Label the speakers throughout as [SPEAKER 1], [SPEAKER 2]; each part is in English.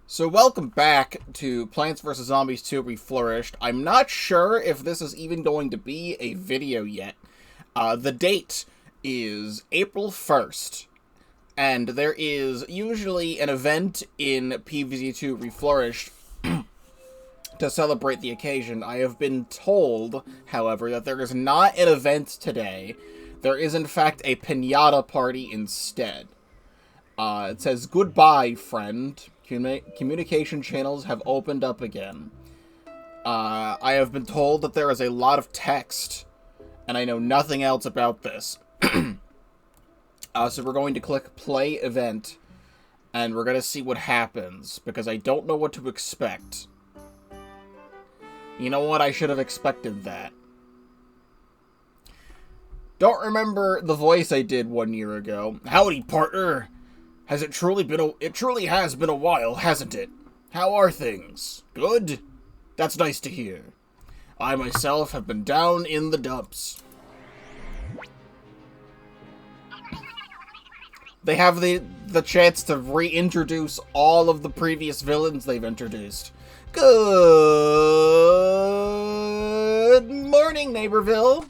[SPEAKER 1] So welcome back to Plants vs. Zombies 2 Reflourished. I'm not sure if this is even going to be a video yet. The date is April 1st, and there is usually an event in PVZ2 Reflourished to celebrate the occasion. I have been told, however, that there is not an event today. There is, in fact, a Pinata party instead. It says, "Goodbye, friend. Communication channels have opened up again." I have been told that there is a lot of text, and I know nothing else about this. So we're going to click play event, and we're going to see what happens, because I don't know what to expect. You know what? I should have expected that. Don't remember the voice I did 1 year ago. "Howdy, partner. It truly has been a while, hasn't it? How are things? Good? That's nice to hear. I myself have been down in the dumps." They have the chance to reintroduce all of the previous villains they've introduced. Good morning, Neighborville.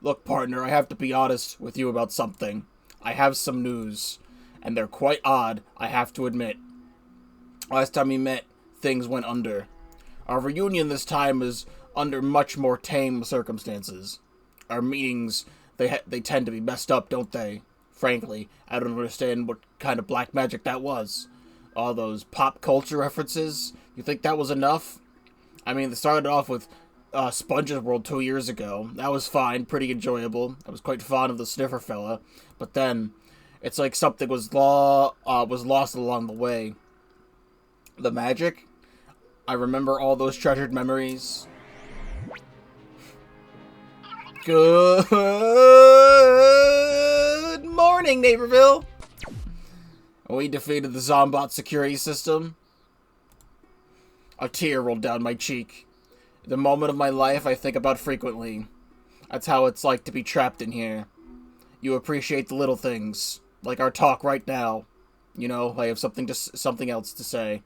[SPEAKER 1] Look, partner, I have to be honest with you about something. I have some news, and they're quite odd, I have to admit. Last time we met, things went under. Our reunion this time is under much more tame circumstances. Our meetings, they tend to be messed up, don't they? Frankly, I don't understand what kind of black magic that was. All those pop culture references, you think that was enough? I mean, they started off with Sponge's World 2 years ago. That was fine, pretty enjoyable. I was quite fond of the sniffer fella. But then, it's like something was lost along the way. The magic? I remember all those treasured memories. Good morning, Neighborville! We defeated the Zombot security system. A tear rolled down my cheek. The moment of my life I think about frequently. That's how it's like to be trapped in here. You appreciate the little things, like our talk right now. You know, I have something else to say.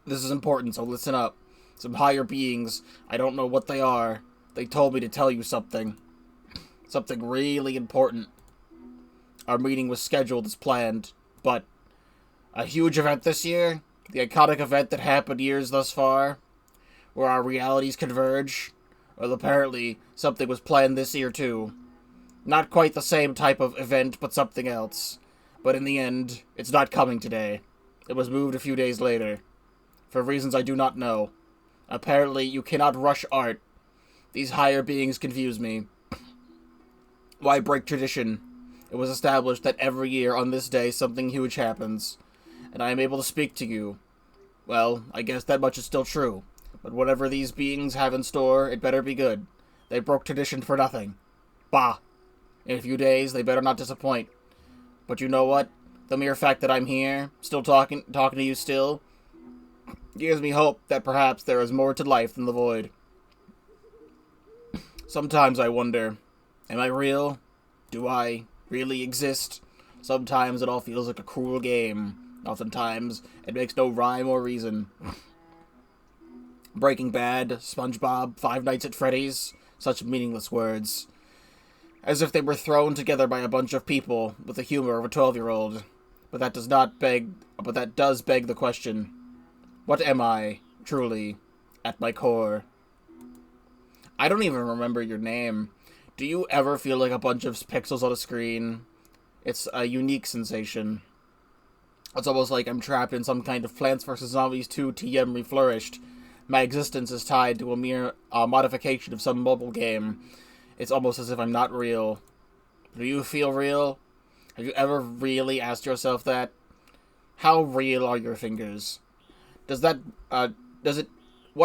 [SPEAKER 1] This is important, so listen up. Some higher beings, I don't know what they are. They told me to tell you something. Something really important. Our meeting was scheduled as planned, but a huge event this year, the iconic event that happened years thus far, where our realities converge. Well, apparently, something was planned this year, too. Not quite the same type of event, but something else. But in the end, it's not coming today. It was moved a few days later. For reasons I do not know. Apparently, you cannot rush art. These higher beings confuse me. Why break tradition? It was established that every year on this day something huge happens. And I am able to speak to you. Well, I guess that much is still true. But whatever these beings have in store, it better be good. They broke tradition for nothing. Bah! In a few days, they better not disappoint. But you know what? The mere fact that I'm here, still talking to you still, gives me hope that perhaps there is more to life than the void. Sometimes I wonder, am I real? Do I really exist? Sometimes it all feels like a cruel game. Oftentimes, it makes no rhyme or reason. Breaking Bad, SpongeBob, Five Nights at Freddy's, such meaningless words. As if they were thrown together by a bunch of people with the humor of a 12-year-old. But that does beg the question. What am I, truly, at my core? I don't even remember your name. Do you ever feel like a bunch of pixels on a screen? It's a unique sensation. It's almost like I'm trapped in some kind of Plants vs. Zombies 2 TM Reflourished. My existence is tied to a mere modification of some mobile game. It's almost as if I'm not real. Do you feel real? Have you ever really asked yourself that? How real are your fingers? What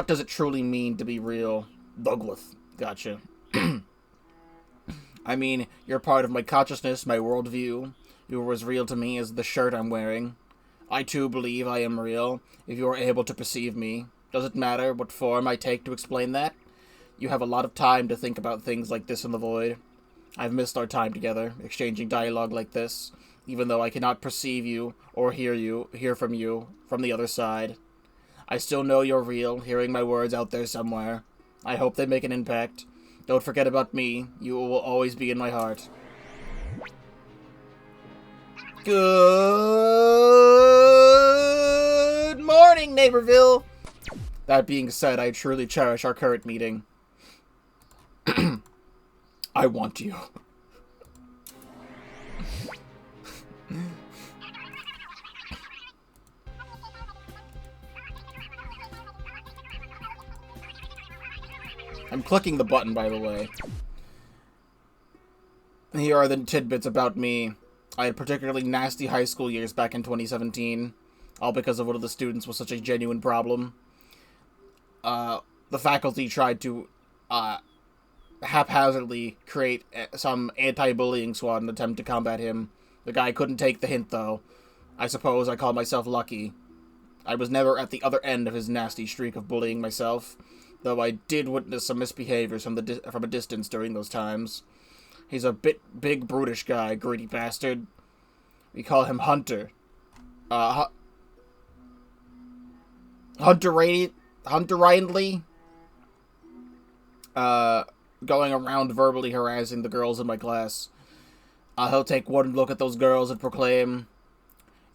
[SPEAKER 1] does it truly mean to be real? Douglas. Gotcha. I mean, you're part of my consciousness, my worldview. You are as real to me as the shirt I'm wearing. I too believe I am real, if you are able to perceive me. Does it matter what form I take to explain that? You have a lot of time to think about things like this in the void. I've missed our time together, exchanging dialogue like this. even though I cannot perceive you or hear from you from the other side. I still know you're real, hearing my words out there somewhere. I hope they make an impact. Don't forget about me. You will always be in my heart. Good morning, Neighborville! That being said, I truly cherish our current meeting. I want you. I'm clicking the button, by the way. Here are the tidbits about me. I had particularly nasty high school years back in 2017, all because of one of the students was such a genuine problem. The faculty tried to haphazardly create some anti-bullying squad in an attempt to combat him. The guy couldn't take the hint, though. I suppose I call myself lucky. I was never at the other end of his nasty streak of bullying myself, though I did witness some misbehaviors from a distance during those times. He's a big brutish guy, greedy bastard. We call him Hunter. Hunter Rindley. Going around verbally harassing the girls in my class. He'll take one look at those girls and proclaim,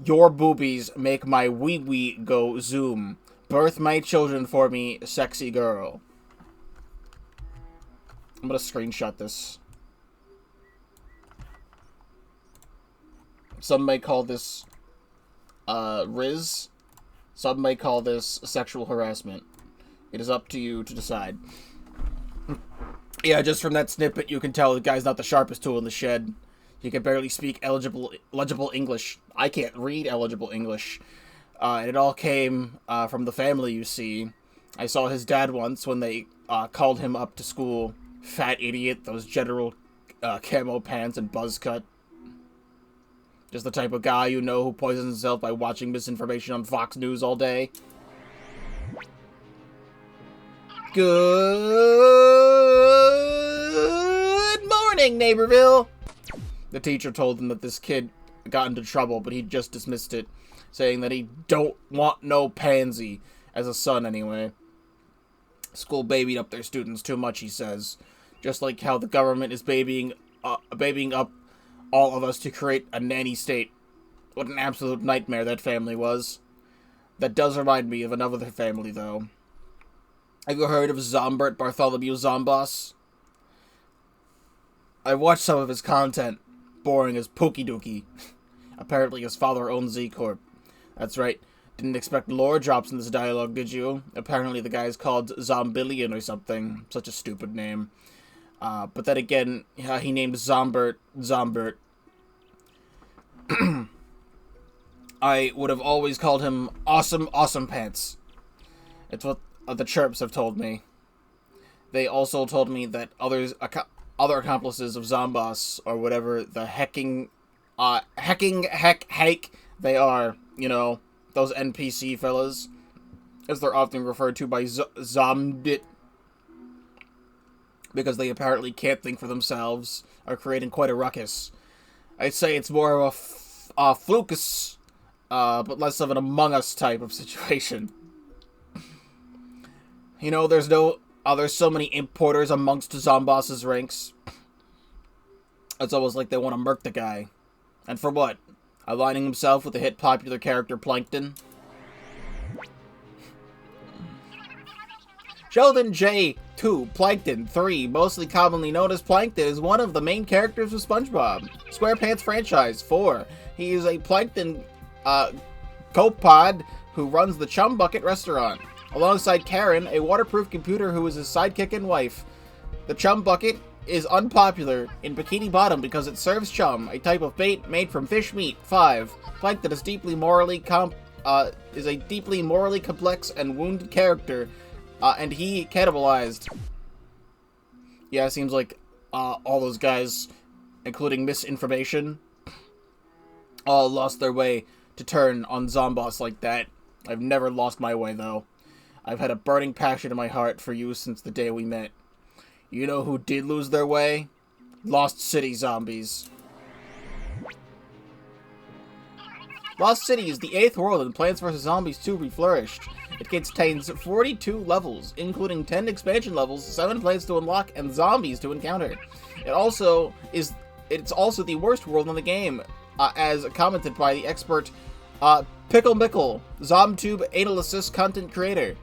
[SPEAKER 1] "Your boobies make my wee-wee go zoom. Birth my children for me, sexy girl." I'm gonna screenshot this. Some may call this, Riz. Some may call this sexual harassment. It is up to you to decide. Yeah, just from that snippet, you can tell the guy's not the sharpest tool in the shed. He can barely speak legible English. I can't read eligible English. And it all came from the family, you see. I saw his dad once when they called him up to school. Fat idiot, those general camo pants and buzz cut. Just the type of guy you know who poisons himself by watching misinformation on Fox News all day. Good morning, Neighborville! The teacher told him that this kid got into trouble, but he just dismissed it, saying that he don't want no pansy, as a son anyway. School babied up their students too much, he says. Just like how the government is babying up all of us to create a nanny state. What an absolute nightmare that family was. That does remind me of another family, though. Have you heard of Zombert Bartholomew Zomboss? I watched some of his content. Boring as Pookie Dookie. Apparently his father owns Z-Corp. That's right. Didn't expect lore drops in this dialogue, did you? Apparently the guy's called Zombillion or something. Such a stupid name. But then again, he named Zombert. I would have always called him Awesome Pants. It's what the chirps have told me. They also told me that other accomplices of Zomboss, or whatever the hecking they are, you know, those NPC fellas, as they're often referred to by Zombit, because they apparently can't think for themselves, are creating quite a ruckus. I'd say it's more of a flukus, but less of an Among Us type of situation. You know, there's so many importers amongst Zomboss's ranks. It's almost like they want to murk the guy. And for what? Aligning himself with the hit popular character Plankton? Sheldon J. 2, Plankton 3, mostly commonly known as Plankton, is one of the main characters of SpongeBob SquarePants franchise. 4. He is a Plankton copod who runs the Chum Bucket restaurant, alongside Karen, a waterproof computer who is his sidekick and wife. The Chum Bucket is unpopular in Bikini Bottom because it serves chum, a type of bait made from fish meat. 5. Plankton is a deeply morally complex and wounded character, and he cannibalized. Yeah, it seems like all those guys, including Misinformation, all lost their way to turn on Zomboss like that. I've never lost my way, though. I've had a burning passion in my heart for you since the day we met. You know who did lose their way? Lost City zombies. Lost City is the 8th world in Plants vs. Zombies 2 Reflourished. It contains 42 levels, including 10 expansion levels, 7 plants to unlock, and zombies to encounter. It's also the worst world in the game, as commented by the expert Pickle Mickle, ZomTube analysis content creator.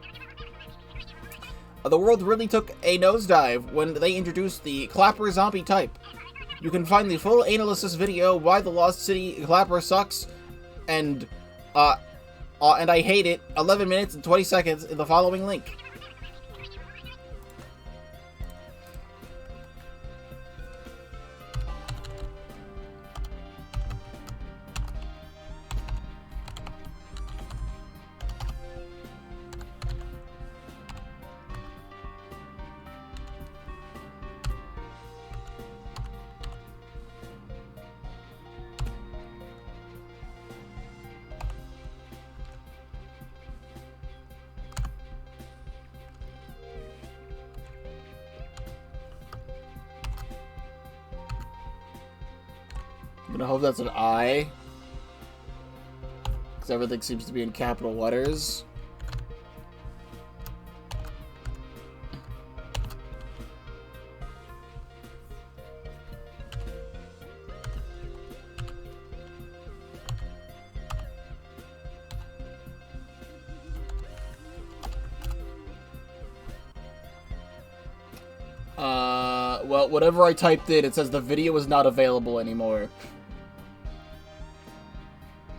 [SPEAKER 1] The world really took a nosedive when they introduced the Clapper zombie type. You can find the full analysis video why the Lost City Clapper sucks and I hate it 11 minutes and 20 seconds in the following link. I'm gonna hope that's an I, because everything seems to be in capital letters. Well, whatever I typed in, it says the video is not available anymore.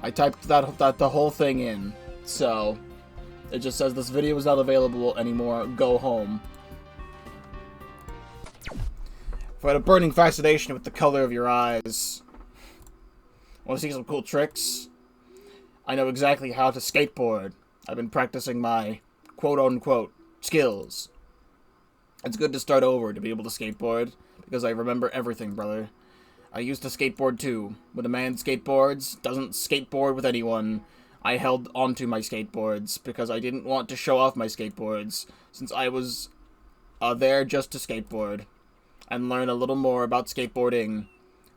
[SPEAKER 1] I typed the whole thing in, so it just says this video is not available anymore. Go home. If I had a burning fascination with the color of your eyes, want to see some cool tricks? I know exactly how to skateboard. I've been practicing my quote-unquote skills. It's good to start over to be able to skateboard, because I remember everything, brother. I used to skateboard too. When a man skateboards, doesn't skateboard with anyone, I held onto my skateboards, because I didn't want to show off my skateboards, since I was there just to skateboard, and learn a little more about skateboarding.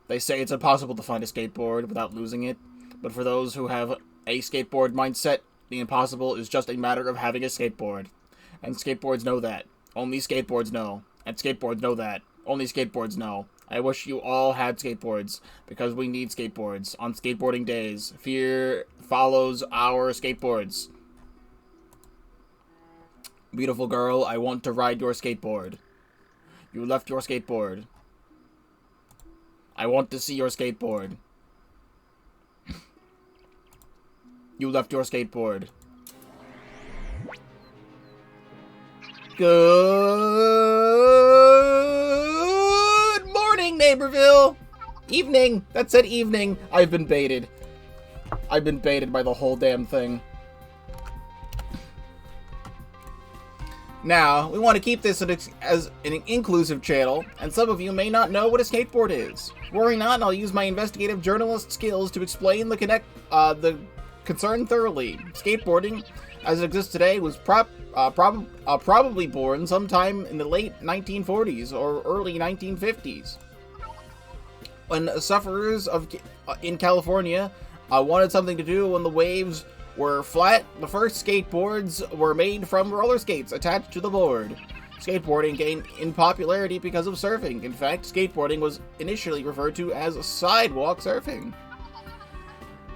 [SPEAKER 1] They say it's impossible to find a skateboard without losing it, but for those who have a skateboard mindset, the impossible is just a matter of having a skateboard. And skateboards know that. Only skateboards know. And skateboards know that. Only skateboards know. I wish you all had skateboards, because we need skateboards on skateboarding days. Fear follows our skateboards. Beautiful girl, I want to ride your skateboard. You left your skateboard. I want to see your skateboard. You left your skateboard. Good morning, Neighborville! Evening! That said evening. I've been baited. I've been baited by the whole damn thing. Now, we want to keep this as an inclusive channel, and some of you may not know what a skateboard is. Worry not, I'll use my investigative journalist skills to explain the concern thoroughly. Skateboarding, as it exists today, was probably born sometime in the late 1940s or early 1950s. When sufferers in California wanted something to do when the waves were flat, the first skateboards were made from roller skates attached to the board. Skateboarding gained in popularity because of surfing. In fact, skateboarding was initially referred to as sidewalk surfing.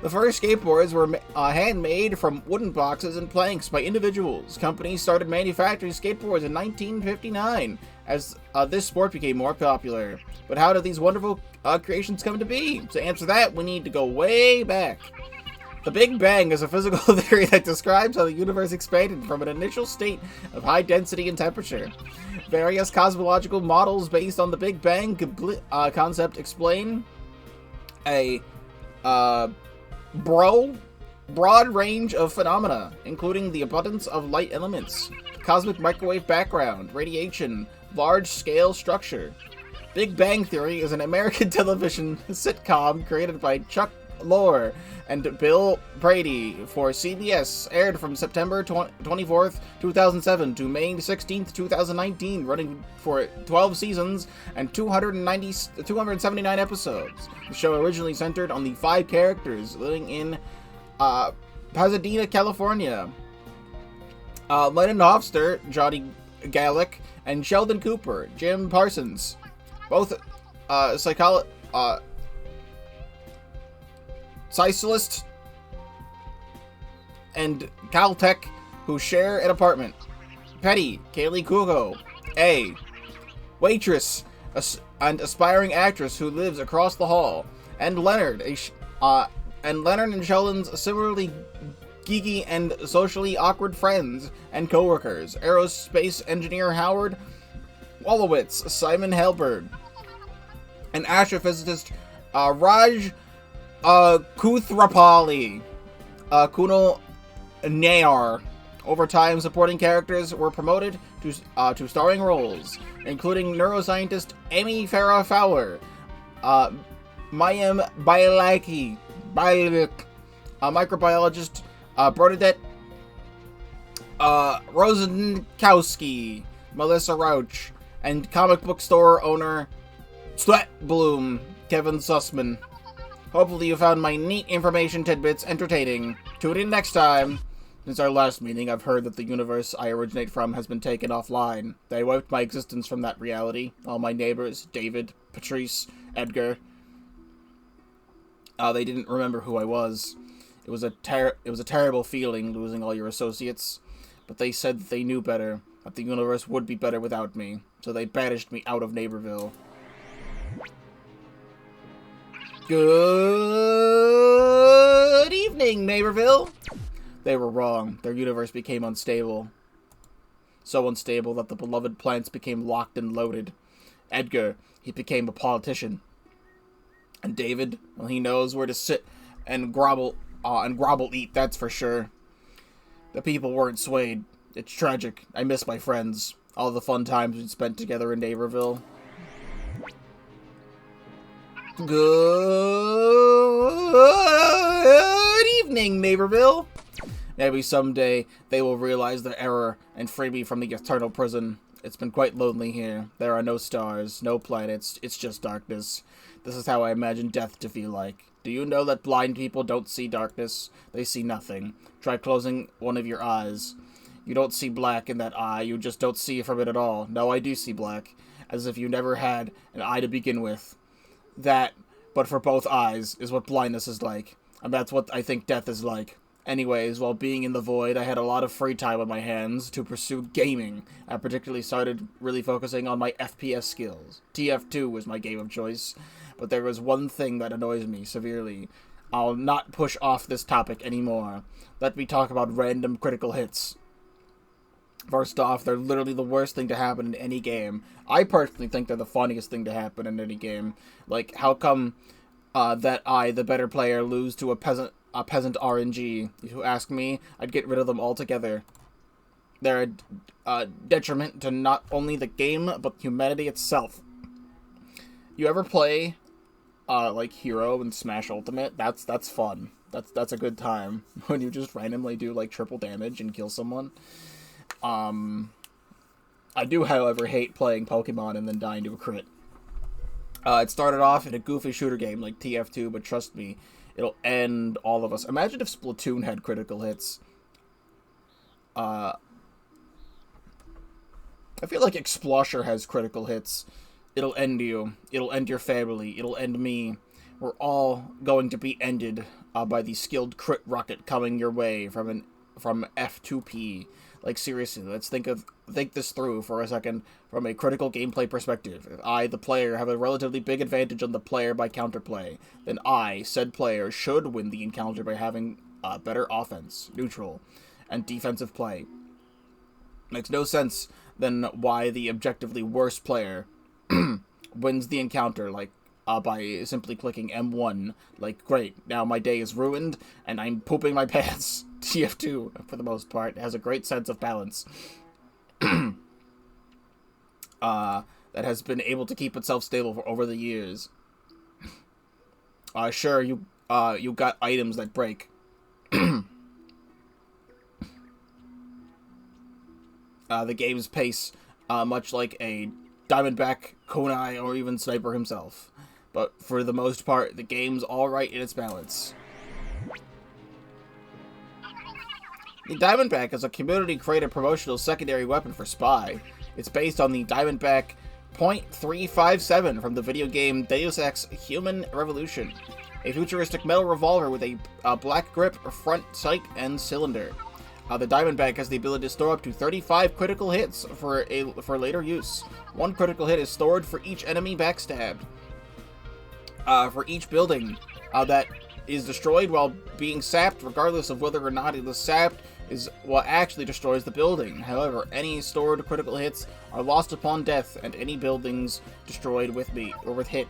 [SPEAKER 1] The first skateboards were handmade from wooden boxes and planks by individuals. Companies started manufacturing skateboards in 1959 as this sport became more popular. But how did these wonderful creations come to be? To answer that, we need to go way back. The Big Bang is a physical theory that describes how the universe expanded from an initial state of high density and temperature. Various cosmological models based on the Big Bang concept explain a broad range of phenomena, including the abundance of light elements, cosmic microwave background, radiation, large-scale structure. Big Bang Theory is an American television sitcom created by Chuck Lorre and Bill Brady for CBS, aired from September 24th, 2007 to May 16th, 2019, running for 12 seasons and 279 episodes. The show originally centered on the 5 characters living in Pasadena, California. Lennon Hofster, Johnny Gallic, and Sheldon Cooper, Jim Parsons. Both, psychologist, and Caltech, who share an apartment. Petty, Kaylee Kuko. A. Waitress, and aspiring actress who lives across the hall. And Leonard, and Leonard and Sheldon's similarly geeky and socially awkward friends and coworkers. Aerospace engineer Howard Wolowitz, Simon Halberg, and astrophysicist Raj Kuthrapali, Kunal Nayar. Over time, supporting characters were promoted to starring roles, including neuroscientist Amy Farrah Fowler, Mayim Bialaki, microbiologist Bernadette Rosenkowski, Melissa Rauch, and comic book store owner Sweat Bloom, Kevin Sussman. Hopefully you found my neat information tidbits entertaining. Tune in next time. Since our last meeting, I've heard that the universe I originate from has been taken offline. They wiped my existence from that reality. All my neighbors, David, Patrice, Edgar, they didn't remember who I was. It was a terrible feeling losing all your associates, but they said that they knew better, that the universe would be better without me, so they banished me out of Neighborville. Good evening, Neighborville! They were wrong. Their universe became unstable. So unstable that the beloved plants became locked and loaded. Edgar, he became a politician. And David, well, he knows where to sit and grovel eat, that's for sure. The people weren't swayed. It's tragic. I miss my friends. All the fun times we spent together in Naperville. Good evening, Naperville. Maybe someday they will realize their error and free me from the eternal prison. It's been quite lonely here. There are no stars, no planets, it's just darkness. This is how I imagine death to feel like. Do you know that blind people don't see darkness? They see nothing. Try closing one of your eyes. You don't see black in that eye, you just don't see from it at all. No, I do see black. As if you never had an eye to begin with. That, but for both eyes, is what blindness is like. And that's what I think death is like. Anyways, while being in the void, I had a lot of free time on my hands to pursue gaming. I particularly started really focusing on my FPS skills. TF2 was my game of choice, but there was one thing that annoys me severely. I'll not push off this topic anymore. Let me talk about random critical hits. First off, they're literally the worst thing to happen in any game. I personally think they're the funniest thing to happen in any game. Like, how come that I, the better player, lose to a peasant RNG? If you ask me, I'd get rid of them altogether. They're a detriment to not only the game, but humanity itself. You ever play, like, Hero and Smash Ultimate? That's fun. That's a good time. When you just randomly do, like, triple damage and kill someone. I do, however, hate playing Pokemon and then dying to a crit. It started off in a goofy shooter game like TF2, but trust me, it'll end all of us. Imagine if Splatoon had critical hits. I feel like Explosher has critical hits. It'll end you. It'll end your family. It'll end me. We're all going to be ended by the skilled crit rocket coming your way from F2P. Like, seriously, let's think this through for a second from a critical gameplay perspective. If I, the player, have a relatively big advantage on the player by counterplay, then I, said player, should win the encounter by having better offense, neutral, and defensive play. Makes no sense then why the objectively worst player wins the encounter, like, by simply clicking M1. Like, great, now my day is ruined, and I'm pooping my pants. TF2, for the most part, has a great sense of balance. That has been able to keep itself stable for over the years. Sure, you got items that break. The game's pace, much like a Diamondback, Kunai, or even Sniper himself. But for the most part, the game's alright in its balance. The Diamondback is a community-created promotional secondary weapon for Spy. It's based on the Diamondback .357 from the video game Deus Ex Human Revolution, a futuristic metal revolver with a black grip, front sight, and cylinder. The Diamondback has the ability to store up to 35 critical hits for later use. One critical hit is stored for each enemy backstabbed. For each building that is destroyed while being sapped, regardless of whether or not it was sapped, is what actually destroys the building. However, any stored critical hits are lost upon death, and any buildings destroyed with hit.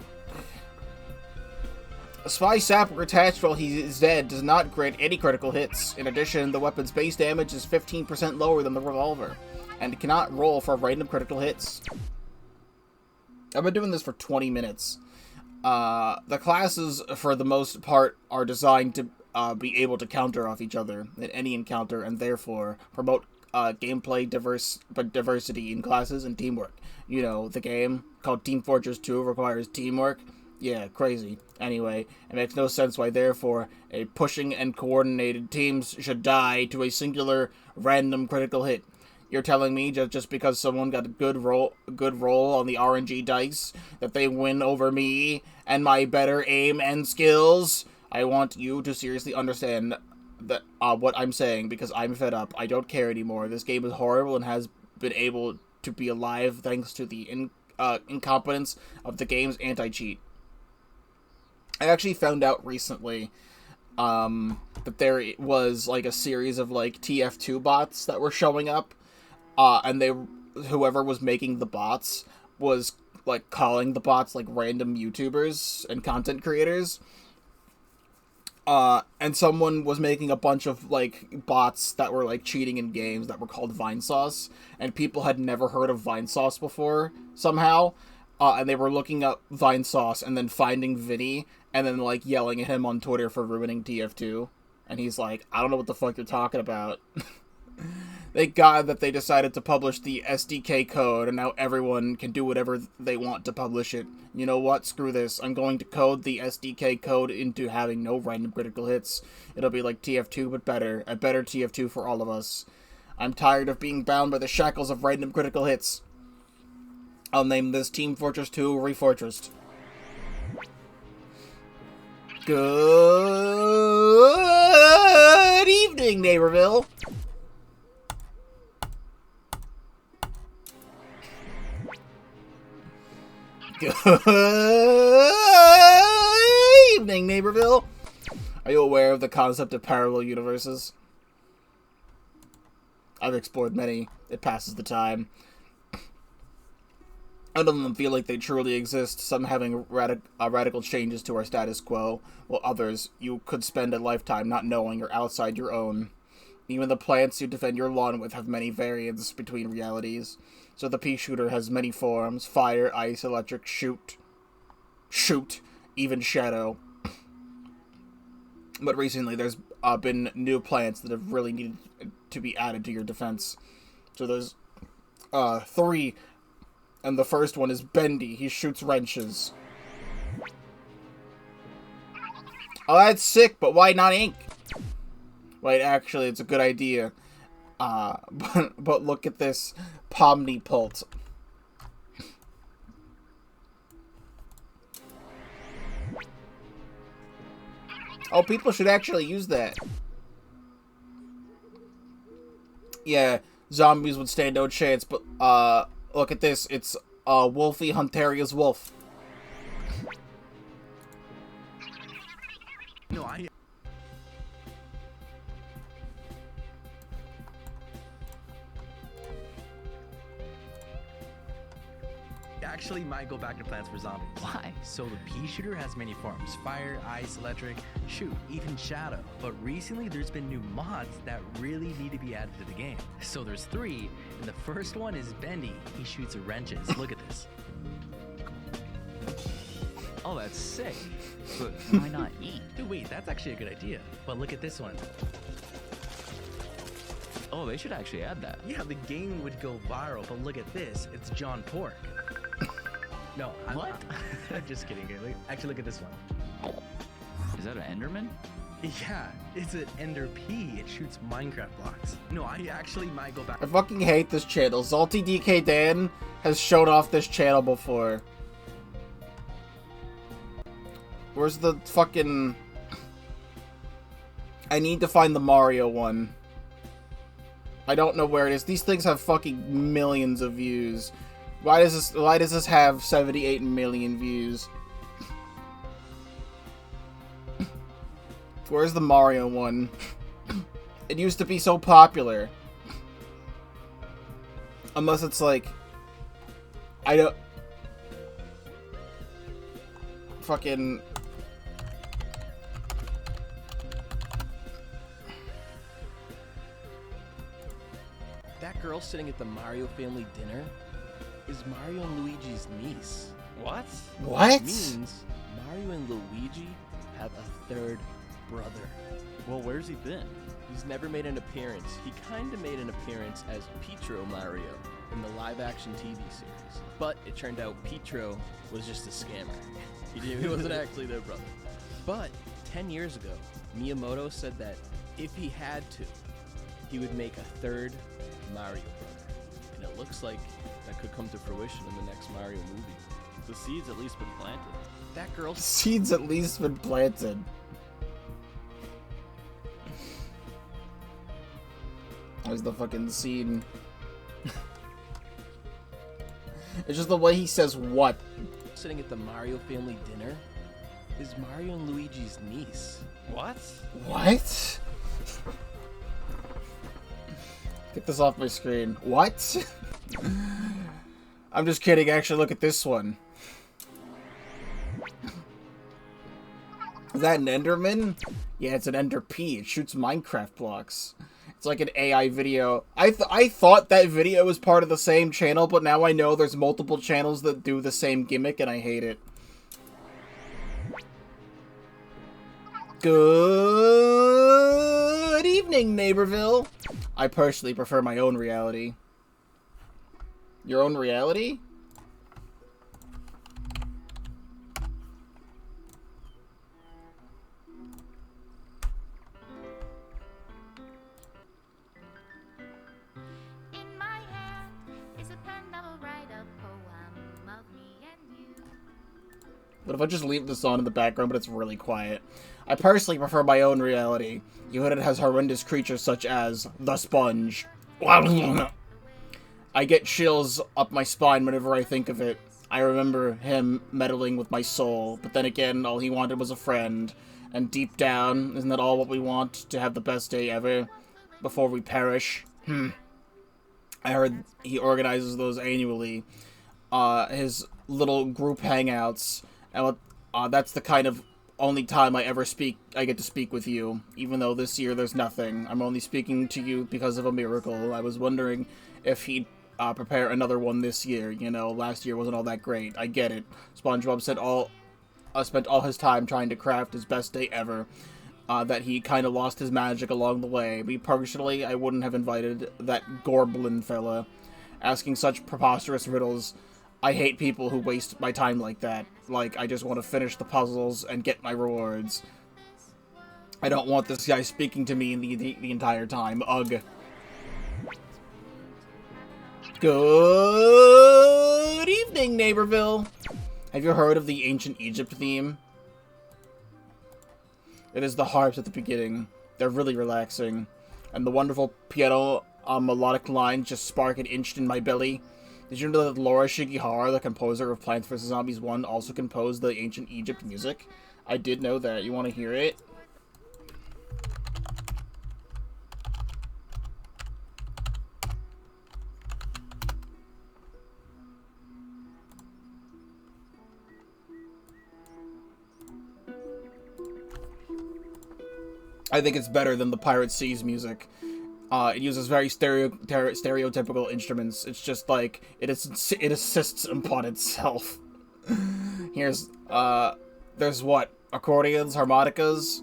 [SPEAKER 1] A Spy sapper attached while he is dead does not grant any critical hits. In addition, the weapon's base damage is 15% lower than the revolver, and it cannot roll for random critical hits. I've been doing this for 20 minutes. The classes, for the most part, are designed to be able to counter off each other in any encounter, and therefore promote gameplay diversity in classes and teamwork. You know, the game called Team Fortress 2 requires teamwork. Yeah, crazy. Anyway, it makes no sense why, therefore, a pushing and coordinated teams should die to a singular, random critical hit. You're telling me just because someone got a good roll on the RNG dice that they win over me and my better aim and skills? I want you to seriously understand that what I'm saying, because I'm fed up. I don't care anymore. This game is horrible and has been able to be alive thanks to the incompetence of the game's anti-cheat. I actually found out recently that there was like a series of like TF2 bots that were showing up, and whoever was making the bots was like calling the bots like random YouTubers and content creators. And someone was making a bunch of like bots that were like cheating in games that were called Vinesauce, and people had never heard of Vinesauce before somehow. And they were looking up Vinesauce and then finding Vinny and then like yelling at him on Twitter for ruining TF2. And he's like, I don't know what the fuck you're talking about. Thank God that they decided to publish the SDK code, and now everyone can do whatever they want to publish it. You know what? Screw this. I'm going to code the SDK code into having no random critical hits. It'll be like TF2, but better. A better TF2 for all of us. I'm tired of being bound by the shackles of random critical hits. I'll name this Team Fortress 2 Refortressed. Good evening, Neighborville. Good evening, Neighborville. Are you aware of the concept of parallel universes? I've explored many. It passes the time. None of them feel like they truly exist, some having radical changes to our status quo, while others you could spend a lifetime not knowing are outside your own. Even the plants you defend your lawn with have many variants between realities. So the pea shooter has many forms: fire, ice, electric, shoot, even shadow. But recently there's been new plants that have really needed to be added to your defense. So there's 3, and the first one is Bendy. He shoots wrenches. Oh, that's sick, but why not ink? Wait, actually, it's a good idea. But look at this Pomnipult. Oh, people should actually use that. Yeah, zombies would stand no chance, but, look at this. It's, Wolfie Huntaria's wolf.
[SPEAKER 2] No, I actually might go back to Plants for Zombies.
[SPEAKER 3] Why?
[SPEAKER 2] So the pea shooter has many forms: fire, ice, electric, shoot, even shadow. But recently there's been new mods that really need to be added to the game. So there's 3, and the first one is Bendy. He shoots wrenches. Look at this.
[SPEAKER 3] Oh, that's sick. But why not eat?
[SPEAKER 2] Dude, wait, that's actually a good idea. But look at this one.
[SPEAKER 3] Oh, they should actually add that.
[SPEAKER 2] Yeah, the game would go viral, but look at this. It's John Pork. No, I'm
[SPEAKER 3] What?
[SPEAKER 2] not. I'm just kidding. Actually, look at this one.
[SPEAKER 3] Is that an Enderman?
[SPEAKER 2] Yeah, it's an Ender P. It shoots Minecraft blocks. No, I actually might go back.
[SPEAKER 1] I fucking hate this channel. Salty DK Dan has shown off this channel before. Where's the fucking... I need to find the Mario one. I don't know where it is. These things have fucking millions of views. Why does this have 78 million views? Where's the Mario one? It used to be so popular. Unless it's like... I don't... Fucking...
[SPEAKER 4] That girl sitting at the Mario family dinner is Mario and Luigi's niece.
[SPEAKER 3] What?
[SPEAKER 1] What?
[SPEAKER 4] Which means Mario and Luigi have a third brother.
[SPEAKER 3] Well, where's he been?
[SPEAKER 4] He's never made an appearance. He kinda made an appearance as Pietro Mario in the live-action TV series. But it turned out Pietro was just a scammer. He wasn't actually their brother. But 10 years ago, Miyamoto said that if he had to, he would make a third Mario brother. And it looks like that could come to fruition in the next Mario movie.
[SPEAKER 3] The seed's at least been planted.
[SPEAKER 4] That girl's
[SPEAKER 1] Seeds at least been planted. There's the fucking scene. It's just the way he says what.
[SPEAKER 4] sitting at the Mario family dinner is Mario and Luigi's niece.
[SPEAKER 3] What?
[SPEAKER 1] What? Get this off my screen. What? I'm just kidding. Actually, look at this one. Is that an Enderman? Yeah, it's an Ender P. It shoots Minecraft blocks. It's like an AI video. I thought that video was part of the same channel, but now I know there's multiple channels that do the same gimmick, and I hate it. Good evening, Neighborville. I personally prefer my own reality. Your own reality?
[SPEAKER 5] In my hand is a pen that will write a poem of me and you.
[SPEAKER 1] What if I just leave this on in the background, but it's really quiet? I personally prefer my own reality. Unit has horrendous creatures such as the sponge. I get chills up my spine whenever I think of it. I remember him meddling with my soul, but then again, all he wanted was a friend. And deep down, isn't that all what we want? To have the best day ever? Before we perish? I heard he organizes those annually. His little group hangouts. And that's the kind of only time I get to speak with you. Even though this year there's nothing. I'm only speaking to you because of a miracle. I was wondering if he'd prepare another one this year. You know, last year wasn't all that great. I get it. SpongeBob spent all his time trying to craft his best day ever. That he kind of lost his magic along the way. Me personally, I wouldn't have invited that Gorblin fella. Asking such preposterous riddles. I hate people who waste my time like that. Like, I just want to finish the puzzles and get my rewards. I don't want this guy speaking to me the entire time. Ugh. Good evening, Neighborville. Have you heard of the ancient Egypt theme? It is the harps at the beginning. They're really relaxing. And the wonderful piano melodic lines just spark an itch in my belly. Did you know that Laura Shigihara, the composer of Plants vs. Zombies 1, also composed the ancient Egypt music? I did know that. You want to hear it? I think it's better than the Pirate Seas music. It uses very stereotypical instruments. It's just like, it assists upon itself. Here's, there's what? Accordions, harmonicas,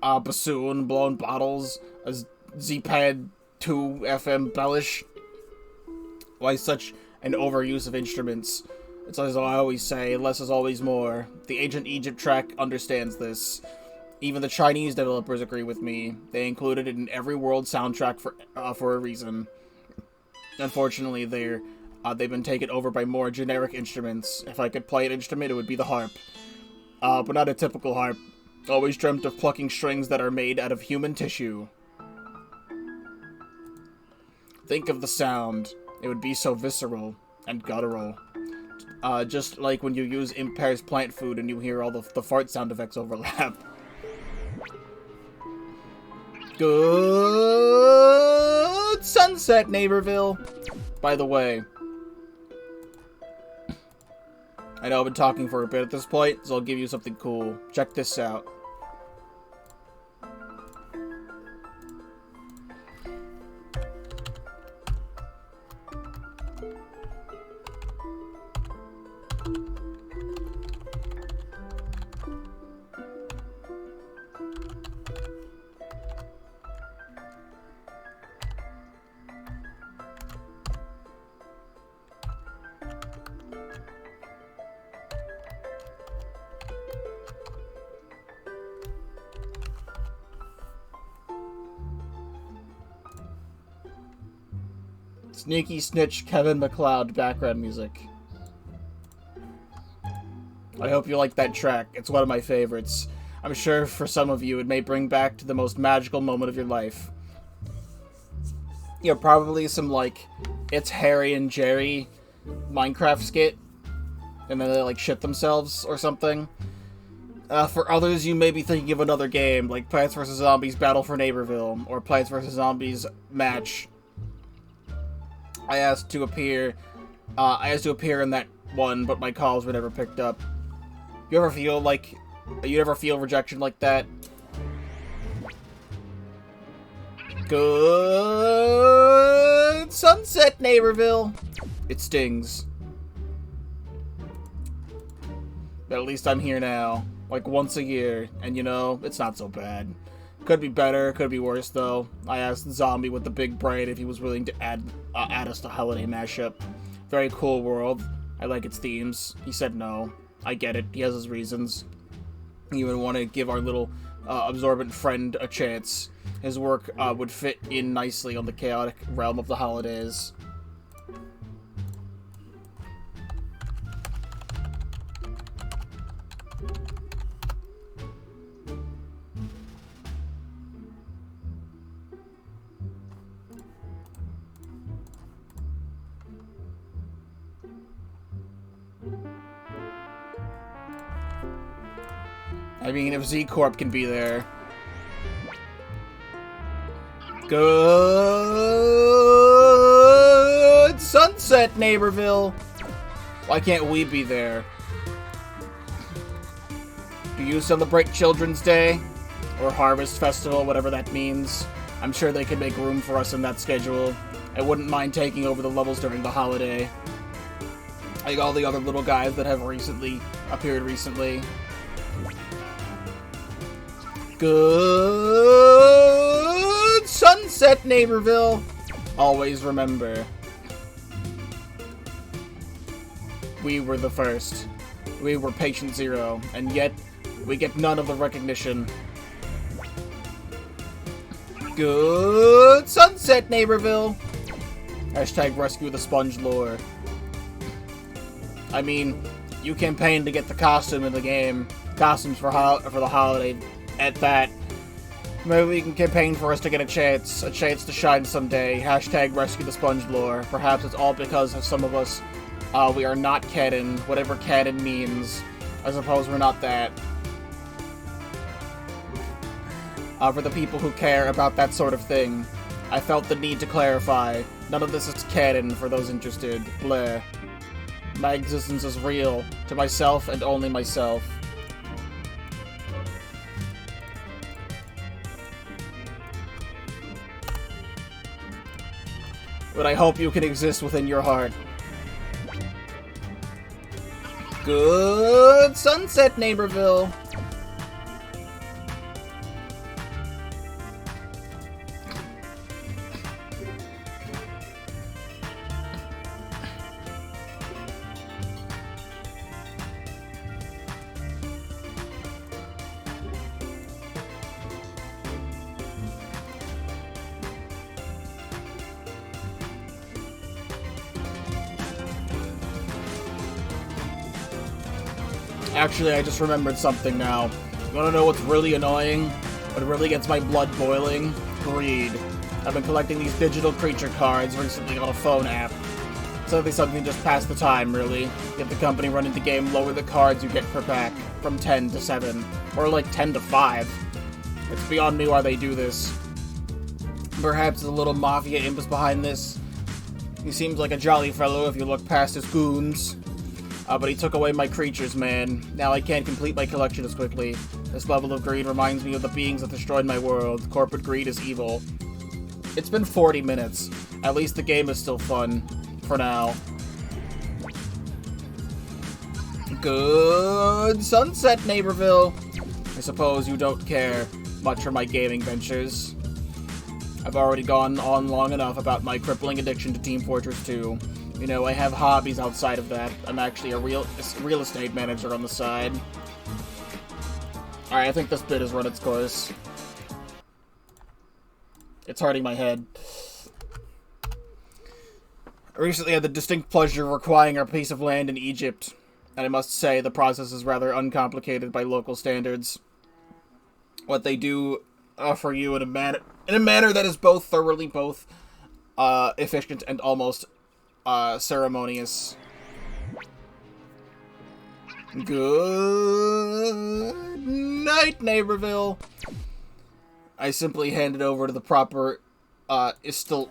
[SPEAKER 1] bassoon, blown bottles, a Z-Pad 2 FM bellish. Why such an overuse of instruments? It's as I always say, less is always more. The ancient Egypt track understands this. Even the Chinese developers agree with me. They included it in every world soundtrack for a reason. Unfortunately, they've been taken over by more generic instruments. If I could play an instrument, it would be the harp. But not a typical harp. Always dreamt of plucking strings that are made out of human tissue. Think of the sound. It would be so visceral and guttural. Just like when you use Impairs plant food and you hear all the fart sound effects overlap. Good sunset, Neighborville. By the way, I know I've been talking for a bit at this point, so I'll give you something cool. Check this out. Sneaky Snitch Kevin MacLeod background music. I hope you like that track. It's one of my favorites. I'm sure for some of you it may bring back to the most magical moment of your life. You know, probably some, like, It's Harry and Jerry Minecraft skit. And then they, like, shit themselves or something. For others, you may be thinking of another game, like Plants vs. Zombies Battle for Neighborville, or Plants vs. Zombies Match. I asked to appear in that one, but my calls were never picked up. You ever feel rejection like that? Good sunset, Neighborville. It stings. But at least I'm here now, like once a year, and you know, it's not so bad. Could be better, could be worse though. I asked Zombie with the big braid if he was willing to add us to holiday mashup. Very cool world. I like its themes. He said no. I get it. He has his reasons. He would want to give our little absorbent friend a chance. His work would fit in nicely on the chaotic realm of the holidays. I mean, if Z-Corp can be there. Good sunset, Neighborville. Why can't we be there? Do you celebrate Children's Day? Or Harvest Festival, whatever that means? I'm sure they could make room for us in that schedule. I wouldn't mind taking over the levels during the holiday. Like all the other little guys that have appeared recently. Good sunset, Neighborville. Always remember, we were the first. We were Patient Zero, and yet we get none of the recognition. Good sunset, Neighborville. Hashtag rescue the sponge lore. I mean, you campaigned to get the costume in the game. Costumes for the holiday. At that, maybe you can campaign for us to get a chance to shine someday. Hashtag rescue the sponge lore. Perhaps it's all because of some of us, we are not canon, whatever canon means. I suppose we're not that. For the people who care about that sort of thing, I felt the need to clarify. None of this is canon for those interested. Bleh. My existence is real, to myself and only myself. But I hope you can exist within your heart. Good sunset, Neighborville. Actually, I just remembered something now. You wanna know what's really annoying? What really gets my blood boiling? Greed. I've been collecting these digital creature cards recently on a phone app. Something just pass the time, really. Get the company running the game lower the cards you get per pack, from 10 to 7, or like 10 to 5. It's beyond me why they do this. Perhaps a little mafia imp is behind this. He seems like a jolly fellow if you look past his goons. But he took away my creatures, man. Now I can't complete my collection as quickly. This level of greed reminds me of the beings that destroyed my world. Corporate greed is evil. It's been 40 minutes. At least the game is still fun. For now. Good sunset, Neighborville. I suppose you don't care much for my gaming ventures. I've already gone on long enough about my crippling addiction to Team Fortress 2. You know, I have hobbies outside of that. I'm actually a real estate manager on the side. Alright, I think this bit has run its course. It's hurting my head. I recently had the distinct pleasure of acquiring a piece of land in Egypt, and I must say the process is rather uncomplicated by local standards. What they do for you in a manner that is both thoroughly efficient and almost ceremonious. Good night, Neighborville. I simply handed over to the proper Istil.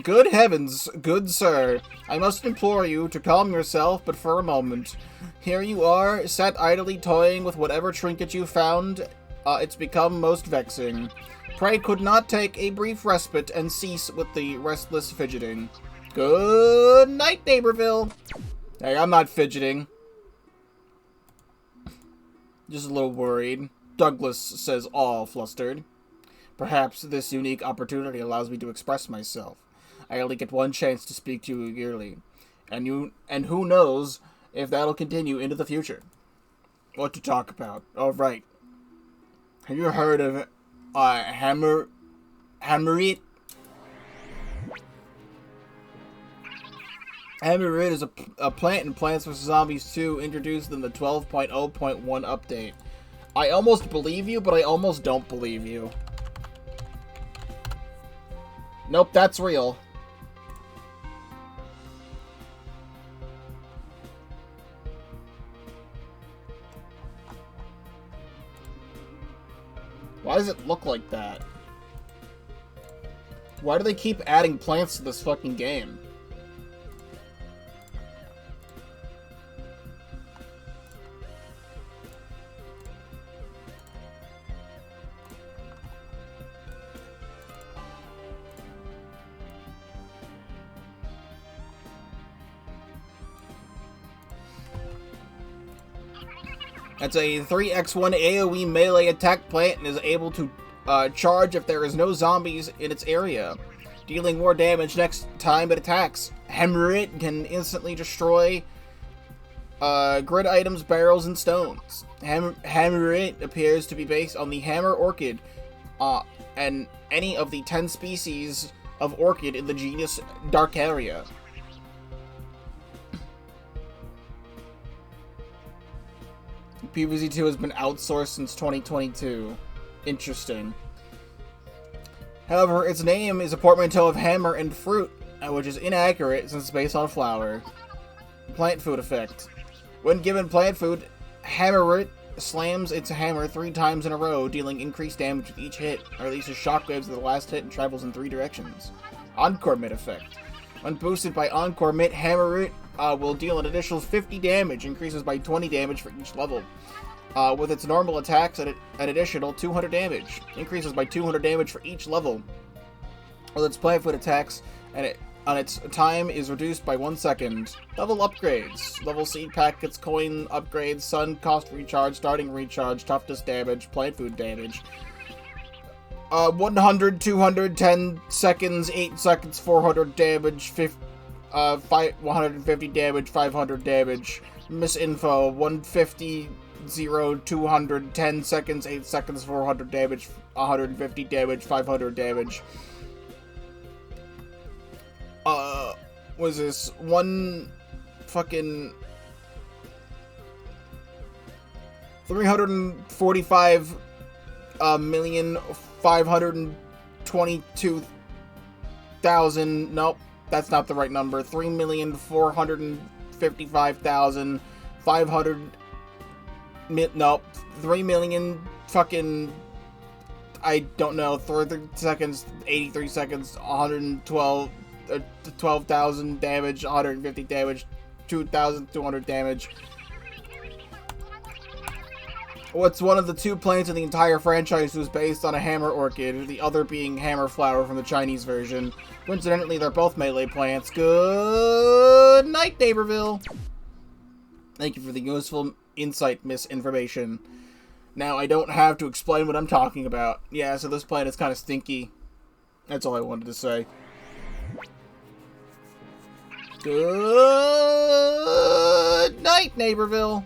[SPEAKER 1] Good heavens, good sir. I must implore you to calm yourself but for a moment. Here you are, sat idly toying with whatever trinket you found. It's become most vexing. Pray could not take a brief respite and cease with the restless fidgeting. Good night, Neighborville. Hey, I'm not fidgeting. Just a little worried. Douglas says all flustered. Perhaps this unique opportunity allows me to express myself. I only get one chance to speak to you yearly, and who knows if that'll continue into the future. What to talk about? Oh, right. Have you heard of Hammerit? Hammerit is a plant in Plants vs. Zombies 2 introduced in the 12.0.1 update. I almost believe you, but I almost don't believe you. Nope, that's real. Why does it look like that? Why do they keep adding plants to this fucking game? It's a 3x1 AoE melee attack plant and is able to charge if there is no zombies in its area, dealing more damage next time it attacks. Hammerit can instantly destroy grid items, barrels, and stones. Hammerit appears to be based on the hammer orchid and any of the 10 species of orchid in the genus Darkaria. PVZ2 has been outsourced since 2022. Interesting. However, its name is a portmanteau of hammer and fruit, which is inaccurate since it's based on flower. Plant food effect. When given plant food, Hammerit slams its hammer 3 times in a row, dealing increased damage with each hit, or releases shockwaves at the last hit and travels in 3 directions. Encore Mitt effect. When boosted by Encore Mitt, Hammerit will deal an additional 50 damage, increases by 20 damage for each level. With its normal attacks, an additional 200 damage. Increases by 200 damage for each level. With its plant food attacks, on its time is reduced by 1 second. Level upgrades. Level seed packets, coin upgrades, sun cost recharge, starting recharge, toughness damage, plant food damage. 100, 200, 10 seconds, 8 seconds, 400 damage, 150 damage, 500 damage. Misinfo, 150, 0, 200, 10 seconds, 8 seconds, 400 damage, 150 damage, 500 damage. Was this 1 fucking 345,522,000. Nope, that's not the right number. 3,455,500. Nope, 3 million fucking. I don't know. 30 seconds, 83 seconds, 112, 12,000 damage, 150 damage, 2,200 damage. What's one of the 2 plants in the entire franchise was based on a hammer orchid, the other being hammer flower from the Chinese version. Coincidentally, they're both melee plants. Good night, Neighborville! Thank you for the useful insight, misinformation. Now, I don't have to explain what I'm talking about. Yeah, so this plant is kind of stinky. That's all I wanted to say. Good night, Neighborville!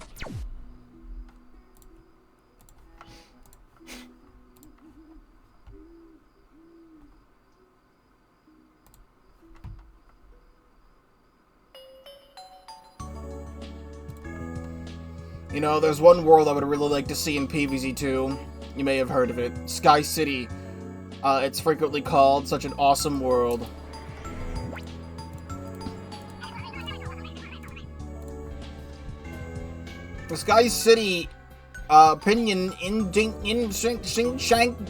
[SPEAKER 1] You know, there's one world I would really like to see in PVZ2. You may have heard of it. Sky City. It's frequently called such an awesome world. The Sky City Pinyin in Shang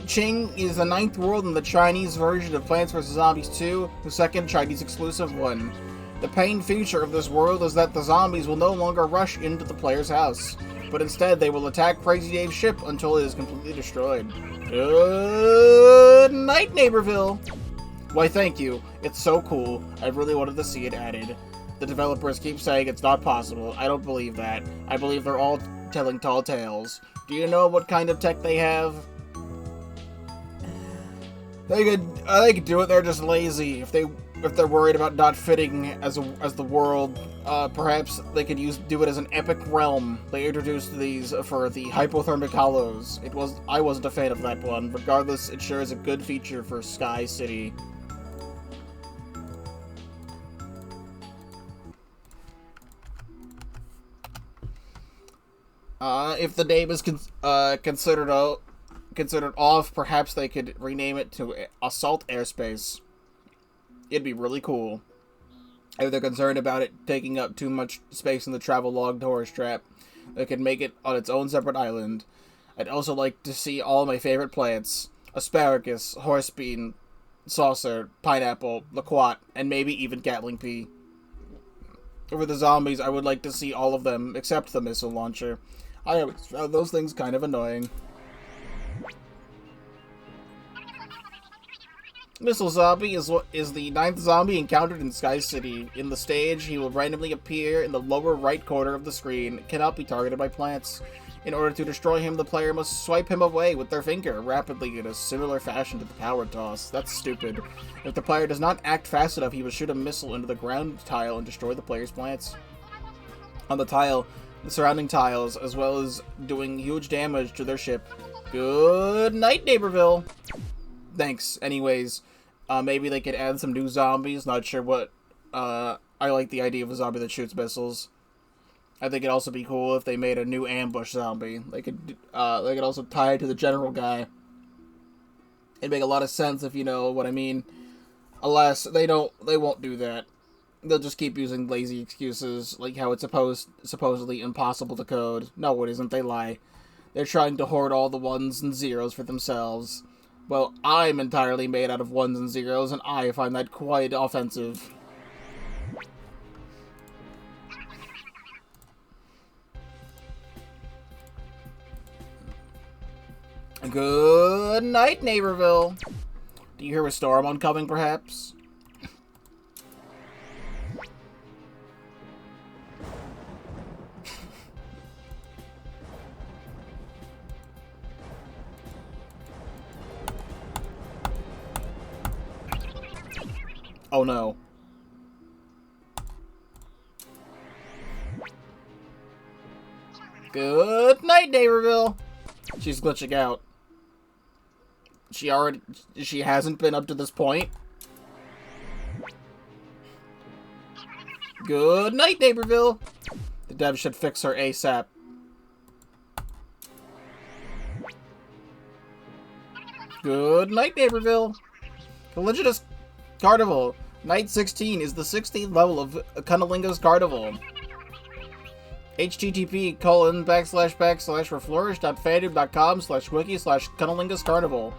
[SPEAKER 1] Ching is the 9th world in the Chinese version of Plants vs. Zombies 2, the second Chinese exclusive one. The main feature of this world is that the zombies will no longer rush into the player's house, but instead they will attack Crazy Dave's ship until it is completely destroyed. Good night, Neighborville! Why, thank you. It's so cool. I really wanted to see it added. The developers keep saying it's not possible. I don't believe that. I believe they're all telling tall tales. Do you know what kind of tech they have? They could do it. They're just lazy. If they're worried about not fitting as the world, perhaps they could do it as an epic realm. They introduced these for the hypothermic hollows. I wasn't a fan of that one. Regardless, it sure is a good feature for Sky City. If the name is considered off, perhaps they could rename it to Assault Airspace. It'd be really cool. If they're concerned about it taking up too much space in the travelogue tourist trap, they could make it on its own separate island. I'd also like to see all my favorite plants: asparagus, horsebean, saucer, pineapple, loquat, and maybe even Gatling pea. For the zombies, I would like to see all of them, except the missile launcher. I always found those things kind of annoying. Missile Zombie is the 9th zombie encountered in Sky City. In the stage, he will randomly appear in the lower right corner of the screen. It cannot be targeted by plants. In order to destroy him, the player must swipe him away with their finger rapidly in a similar fashion to the power toss. That's stupid. If the player does not act fast enough, he will shoot a missile into the ground tile and destroy the player's plants. On the tile, the surrounding tiles, as well as doing huge damage to their ship. Good night, Neighborville! Thanks. Anyways, maybe they could add some new zombies. Not sure what. I like the idea of a zombie that shoots missiles. I think it'd also be cool if they made a new ambush zombie. They could also tie it to the general guy. It'd make a lot of sense if you know what I mean. Alas, they won't do that. They'll just keep using lazy excuses, like how it's supposedly impossible to code. No, it isn't. They lie. They're trying to hoard all the ones and zeros for themselves. Well, I'm entirely made out of ones and zeros, and I find that quite offensive. Good night, Neighborville. Do you hear a storm oncoming, perhaps? Oh no. Good night, Neighborville. She's glitching out. She hasn't been up to this point. Good night, Neighborville. The devs should fix her ASAP. Good night, Neighborville. Caligitus Carnival. Night 16 is the 16th level of Cunnilingus Carnival. http://reflourished.fandom.com/wiki/Cunnilingus Carnival.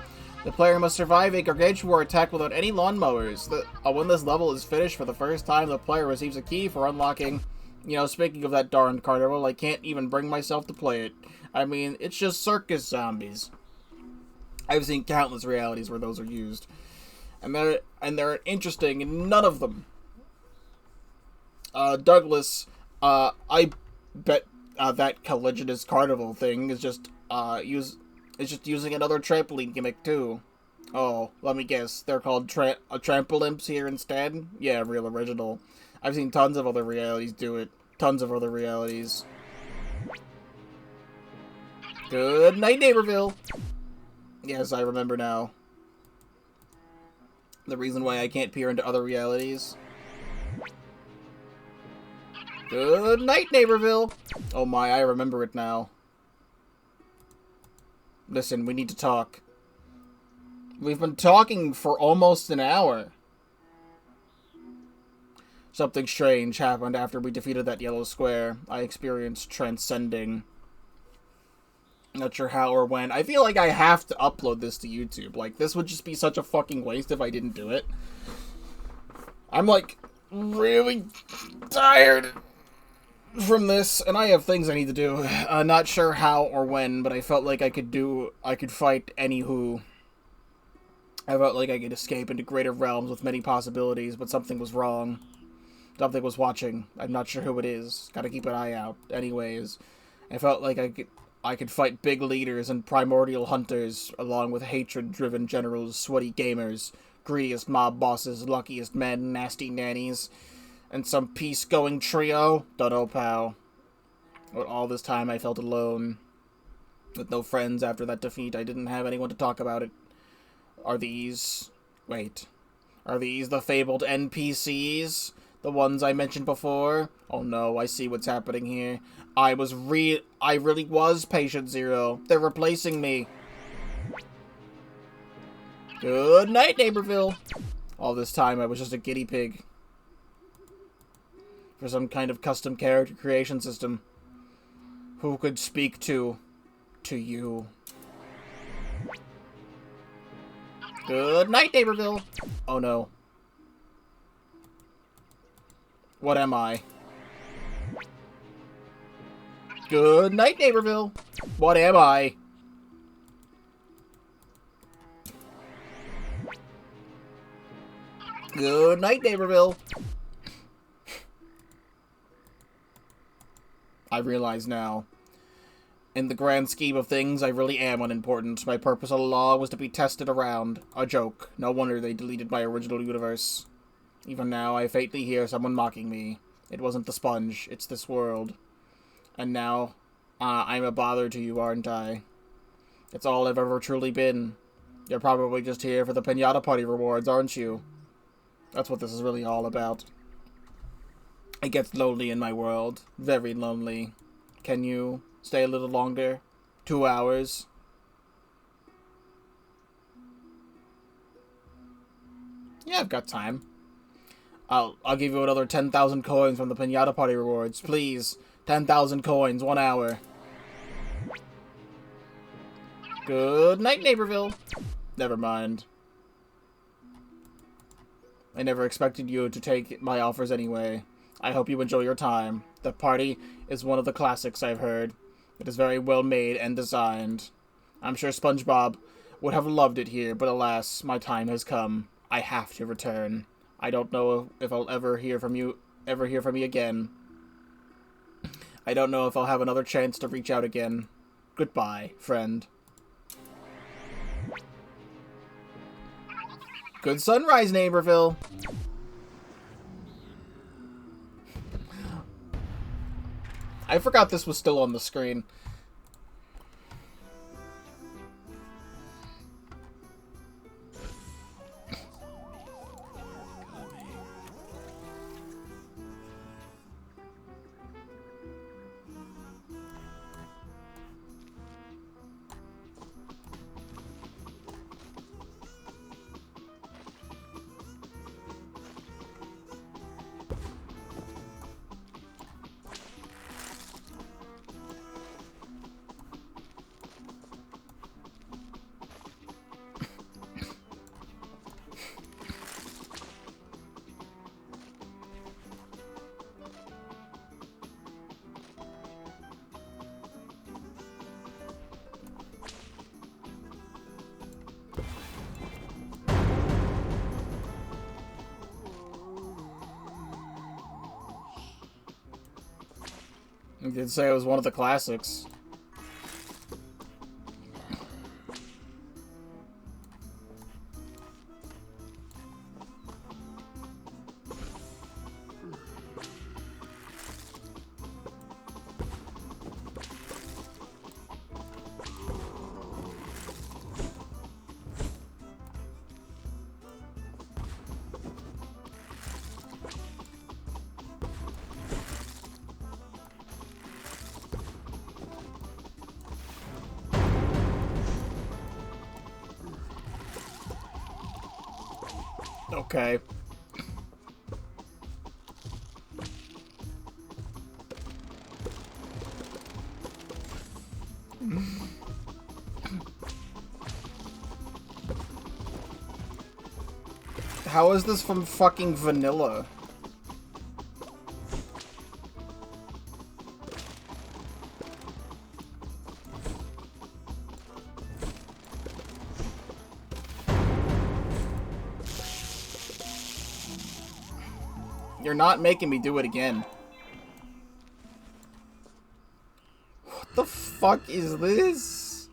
[SPEAKER 1] The player must survive a gargantuar attack without any lawnmowers. When this level is finished for the first time, the player receives a key for unlocking... You know, speaking of that darned carnival, I can't even bring myself to play it. I mean, it's just circus zombies. I've seen countless realities where those are used. And they're interesting in none of them. Douglas, I bet that Caligitus Carnival thing is just using another trampoline gimmick too. Oh, let me guess, they're called trampolimps here instead? Yeah, real original. I've seen tons of other realities do it. Tons of other realities. Good night, Neighborville! Yes, I remember now. The reason why I can't peer into other realities. Good night, Neighborville! Oh my, I remember it now. Listen, we need to talk. We've been talking for almost an hour. Something strange happened after we defeated that yellow square. I experienced transcending. Not sure how or when. I feel like I have to upload this to YouTube. Like, this would just be such a fucking waste if I didn't do it. I'm, like, really tired from this, and I have things I need to do. Not sure how or when, but I felt like I could fight anywho. I felt like I could escape into greater realms with many possibilities, but something was wrong. Something was watching. I'm not sure who it is. Gotta keep an eye out. Anyways, I felt like I could fight big leaders and primordial hunters, along with hatred-driven generals, sweaty gamers, greediest mob bosses, luckiest men, nasty nannies, and some peace-going trio. Dunno, pal. But all this time I felt alone. With no friends after that defeat, I didn't have anyone to talk about it. Are these the fabled NPCs? The ones I mentioned before? Oh no, I see what's happening here. I really was Patient Zero. They're replacing me. Good night, Neighborville. All this time I was just a guinea pig. For some kind of custom character creation system. Who could speak to you? Good night, Neighborville. Oh no. What am I? Good night, Neighborville. What am I? Good night, Neighborville. I realize now. In the grand scheme of things, I really am unimportant. My purpose all along was to be tested around. A joke. No wonder they deleted my original universe. Even now, I faintly hear someone mocking me. It wasn't the sponge, it's this world. And now, I'm a bother to you, aren't I? It's all I've ever truly been. You're probably just here for the Pinata Party rewards, aren't you? That's what this is really all about. It gets lonely in my world. Very lonely. Can you stay a little longer? 2 hours? Yeah, I've got time. I'll give you another 10,000 coins from the Pinata Party rewards. Please. 10,000 coins, 1 hour. Good night, Neighborville. Never mind. I never expected you to take my offers anyway. I hope you enjoy your time. The party is one of the classics, I've heard. It is very well made and designed. I'm sure SpongeBob would have loved it here, but alas, my time has come. I have to return. I don't know if I'll ever hear from me again. I don't know if I'll have another chance to reach out again. Goodbye, friend. Good sunrise, Neighborville. I forgot this was still on the screen. You did say it was one of the classics. Okay. How is this from fucking vanilla? You're not making me do it again. What the fuck is this?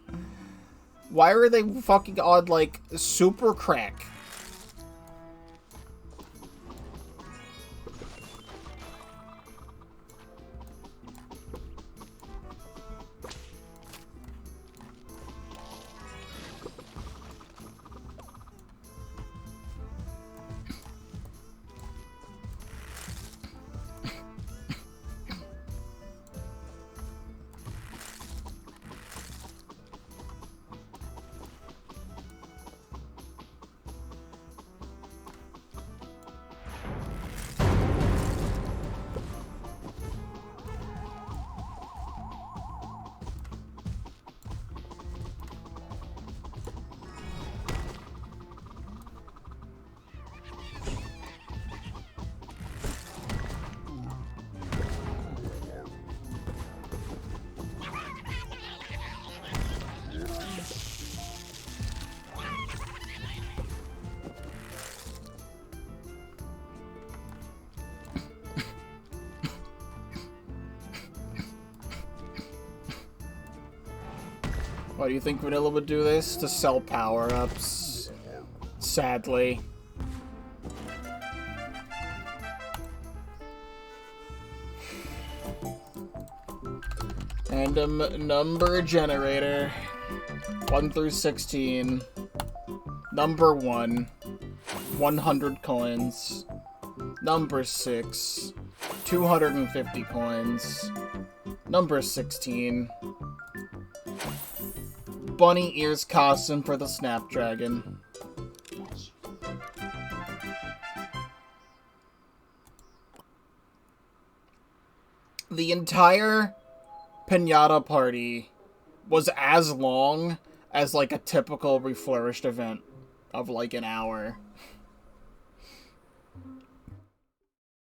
[SPEAKER 1] Why are they fucking on, like, super crack? Why do you think Vanilla would do this? To sell power-ups. Sadly. Random number generator. 1 through 16. Number 1. 100 coins. Number 6. 250 coins. Number 16. Bunny ears costume for the Snapdragon. The entire Pinata party was as long as, like, a typical Reflourished event of, like, an hour.